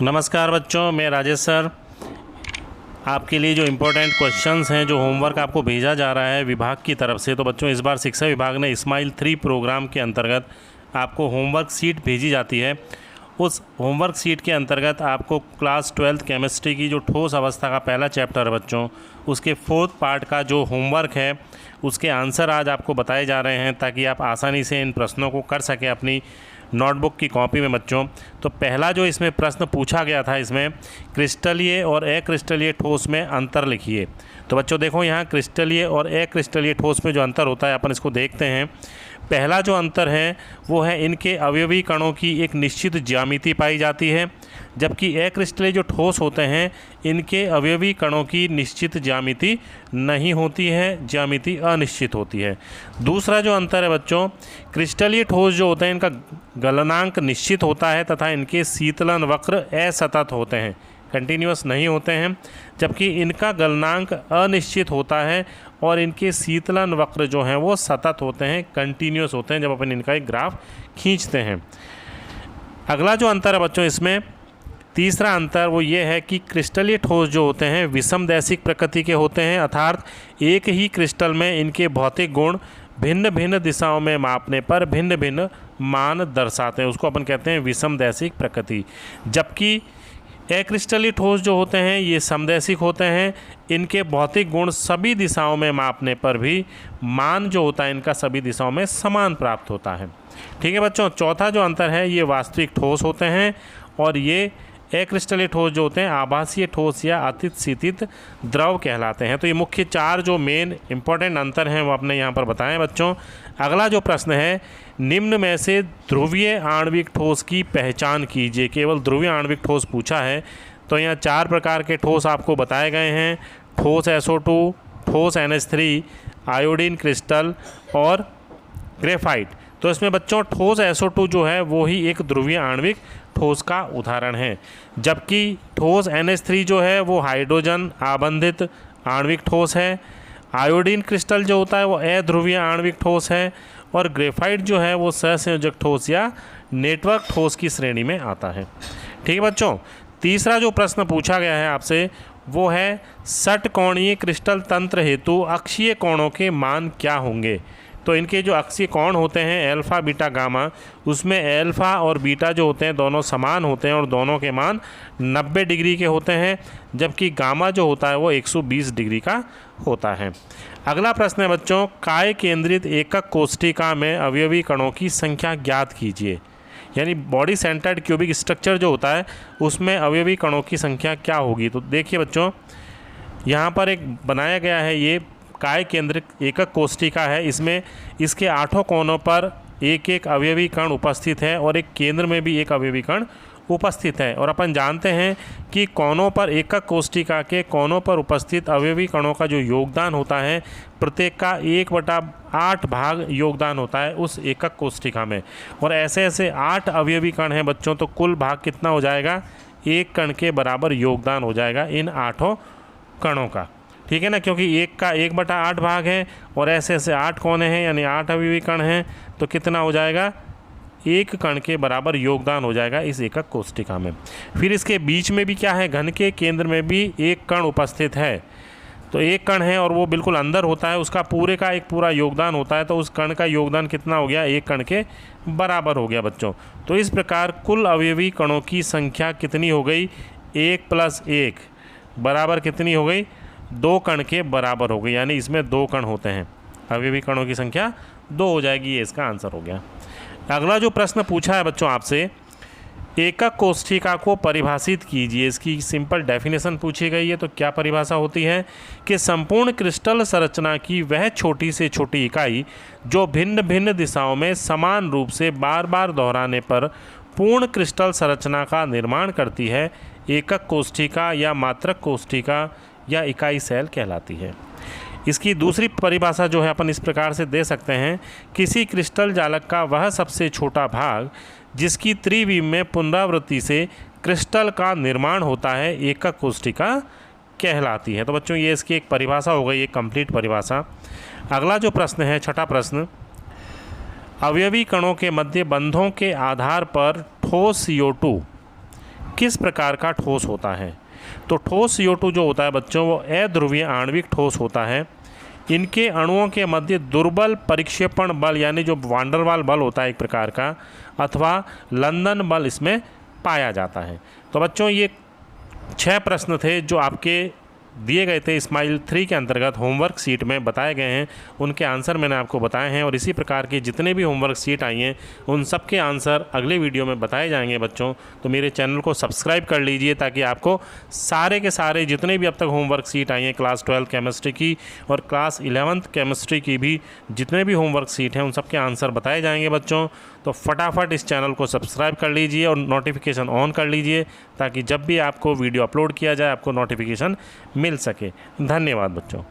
नमस्कार बच्चों, मैं राजेश सर आपके लिए जो इम्पोर्टेंट क्वेश्चंस हैं, जो होमवर्क आपको भेजा जा रहा है विभाग की तरफ से। तो बच्चों, इस बार शिक्षा विभाग ने स्माइल 3 प्रोग्राम के अंतर्गत आपको होमवर्क शीट भेजी जाती है। उस होमवर्क शीट के अंतर्गत आपको क्लास 12th केमिस्ट्री की जो ठोस अवस्था का पहला चैप्टर है बच्चों, उसके 4th पार्ट का जो होमवर्क है उसके आंसर आज आपको बताए जा रहे हैं, ताकि आप आसानी से इन प्रश्नों को कर सकें अपनी नोटबुक की कॉपी में बच्चों। तो पहला जो इसमें प्रश्न पूछा गया था, इसमें क्रिस्टलीय और अक्रिस्टलीय ठोस में अंतर लिखिए। तो बच्चों देखो, यहाँ क्रिस्टलीय और अक्रिस्टलीय ठोस में जो अंतर होता है अपन इसको देखते हैं। पहला जो अंतर है वो है इनके अवयवी कणों की एक निश्चित ज्यामिति पाई जाती है, जबकि अक्रिस्टलीय जो ठोस होते हैं इनके अवयवी कणों की निश्चित ज्यामिति नहीं होती है, ज्यामिति अनिश्चित होती है। दूसरा जो अंतर है बच्चों, क्रिस्टलीय ठोस जो होते हैं इनका गलनांक निश्चित होता है तथा इनके शीतलन वक्र असतत होते हैं, कंटिन्यूअस नहीं होते हैं, जबकि इनका गलनांक अनिश्चित होता है और इनके शीतलन वक्र जो हैं वो सतत होते हैं, कंटिन्यूअस होते हैं जब अपन इनका एक ग्राफ खींचते हैं। अगला जो अंतर है बच्चों, इसमें तीसरा अंतर वो ये है कि क्रिस्टलीय ठोस जो होते हैं विषमदैशिक प्रकृति के होते हैं, अर्थात एक ही क्रिस्टल में इनके भौतिक गुण भिन्न भिन्न दिशाओं में मापने पर भिन्न भिन्न मान दर्शाते हैं, उसको अपन कहते हैं विषमदैशिक प्रकृति। जबकि अक्रिस्टलीय ठोस जो होते हैं ये समदैशिक होते हैं, इनके भौतिक गुण सभी दिशाओं में मापने पर भी मान जो होता है इनका सभी दिशाओं में समान प्राप्त होता है। ठीक है बच्चों। चौथा जो अंतर है, ये वास्तविक ठोस होते हैं और ये अक्रिस्टलीय ठोस जो होते हैं आभासीय ठोस या अतिशीतित द्रव कहलाते हैं। तो ये मुख्य चार जो मेन इंपॉर्टेंट अंतर हैं वो आपने यहाँ पर बताएं बच्चों। अगला जो प्रश्न है, निम्न में से ध्रुवीय आणविक ठोस की पहचान कीजिए। केवल ध्रुवीय आणविक ठोस पूछा है। तो यहाँ 4 प्रकार के ठोस आपको बताए गए हैं, ठोस SO2, ठोस NH3, आयोडीन क्रिस्टल और ग्रेफाइट। तो इसमें बच्चों ठोस SO2 जो है वो ही एक ध्रुवीय आणविक ठोस का उदाहरण है, जबकि ठोस NH3 जो है वो हाइड्रोजन आबंधित आणविक ठोस है। आयोडीन क्रिस्टल जो होता है वो अध्रुवीय आणविक ठोस है और ग्रेफाइट जो है वो सहसंयोजक ठोस या नेटवर्क ठोस की श्रेणी में आता है। ठीक है बच्चों। तीसरा जो प्रश्न पूछा गया है आपसे वो है षटकोणीय क्रिस्टल तंत्र हेतु अक्षीय कोणों के मान क्या होंगे। तो इनके जो अक्षीय कोण होते हैं अल्फ़ा बीटा गामा, उसमें अल्फ़ा और बीटा जो होते हैं दोनों समान होते हैं और दोनों के मान 90 डिग्री के होते हैं, जबकि गामा जो होता है वो 120 डिग्री का होता है। अगला प्रश्न है बच्चों, काय केंद्रित एकक कोष्ठिका में अवयवी कणों की संख्या ज्ञात कीजिए। यानी बॉडी सेंटर्ड क्यूबिक स्ट्रक्चर जो होता है उसमें अवयवी कणों की संख्या क्या होगी। तो देखिए बच्चों, यहाँ पर एक बनाया गया है, ये काय केंद्रित एकक कोष्ठिका है। इसमें इसके 8 कोनों पर एक एक अवयवी कण उपस्थित है और एक केंद्र में भी एक अवयवी कण उपस्थित है। और अपन जानते हैं कि कोनों पर एकक कोष्ठिका के कोनों पर उपस्थित अवयवी कणों का जो योगदान होता है प्रत्येक का 1/8 भाग योगदान होता है उस एकक कोष्ठिका में। और ऐसे ऐसे 8 अवयवी कण हैं बच्चों, तो कुल भाग कितना हो जाएगा, 1 कण के बराबर योगदान हो जाएगा इन 8 कणों का। ठीक है ना, क्योंकि 1 का 1/8 भाग है और ऐसे ऐसे 8 कोने हैं यानी 8 अवयवी कण हैं, तो कितना हो जाएगा, 1 कण के बराबर योगदान हो जाएगा इस एकक कोष्ठिका में। फिर इसके बीच में भी क्या है, घन के केंद्र में भी एक कण उपस्थित है। तो एक कण है और वो बिल्कुल अंदर होता है, उसका पूरे का एक पूरा योगदान होता है, तो उस कण का योगदान कितना हो गया, 1 कण के बराबर हो गया बच्चों। तो इस प्रकार कुल अवयवी कणों की संख्या कितनी हो गई, 1 + 1 बराबर कितनी हो गई, 2 कण के बराबर हो गई। यानी इसमें 2 कण होते हैं, अवयवी कणों की संख्या 2 हो जाएगी। ये इसका आंसर हो गया। अगला जो प्रश्न पूछा है बच्चों आपसे, एकक कोष्ठिका को परिभाषित कीजिए। इसकी सिंपल डेफिनेशन पूछी गई है। तो क्या परिभाषा होती है कि संपूर्ण क्रिस्टल संरचना की वह छोटी से छोटी इकाई जो भिन्न भिन्न दिशाओं में समान रूप से बार बार दोहराने पर पूर्ण क्रिस्टल संरचना का निर्माण करती है, एकक कोष्ठिका या मात्रक कोष्ठिका या इकाई सेल कहलाती है। इसकी दूसरी परिभाषा जो है अपन इस प्रकार से दे सकते हैं, किसी क्रिस्टल जालक का वह सबसे छोटा भाग जिसकी त्रिविम में पुनरावृत्ति से क्रिस्टल का निर्माण होता है, एकक कोष्ठिका कहलाती है। तो बच्चों ये इसकी एक परिभाषा हो गई, एक कंप्लीट परिभाषा। अगला जो प्रश्न है, छठा प्रश्न, अवयवी कणों के मध्य बंधों के आधार पर ठोस CO2 किस प्रकार का ठोस होता है? तो ठोस CO2 जो होता है बच्चों वो अध्रुवीय आणविक ठोस होता है। इनके अणुओं के मध्य दुर्बल परिक्षेपण बल यानी जो वांडरवाल बल होता है एक प्रकार का, अथवा लंदन बल इसमें पाया जाता है। तो बच्चों ये 6 प्रश्न थे जो आपके दिए गए थे स्माइल 3 के अंतर्गत होमवर्क शीट में बताए गए हैं, उनके आंसर मैंने आपको बताए हैं। और इसी प्रकार के जितने भी होमवर्क शीट आई हैं उन सब के आंसर अगले वीडियो में बताए जाएंगे बच्चों। तो मेरे चैनल को सब्सक्राइब कर लीजिए ताकि आपको सारे के सारे जितने भी अब तक होमवर्क शीट आई हैं क्लास 12 केमिस्ट्री की और क्लास 11th केमिस्ट्री की भी जितने भी होमवर्क शीट हैं उन सब के आंसर बताए जाएंगे बच्चों। तो फटाफट इस चैनल को सब्सक्राइब कर लीजिए और नोटिफिकेशन ऑन कर लीजिए ताकि जब भी आपको वीडियो अपलोड किया जाए आपको नोटिफिकेशन मिल सके। धन्यवाद बच्चों।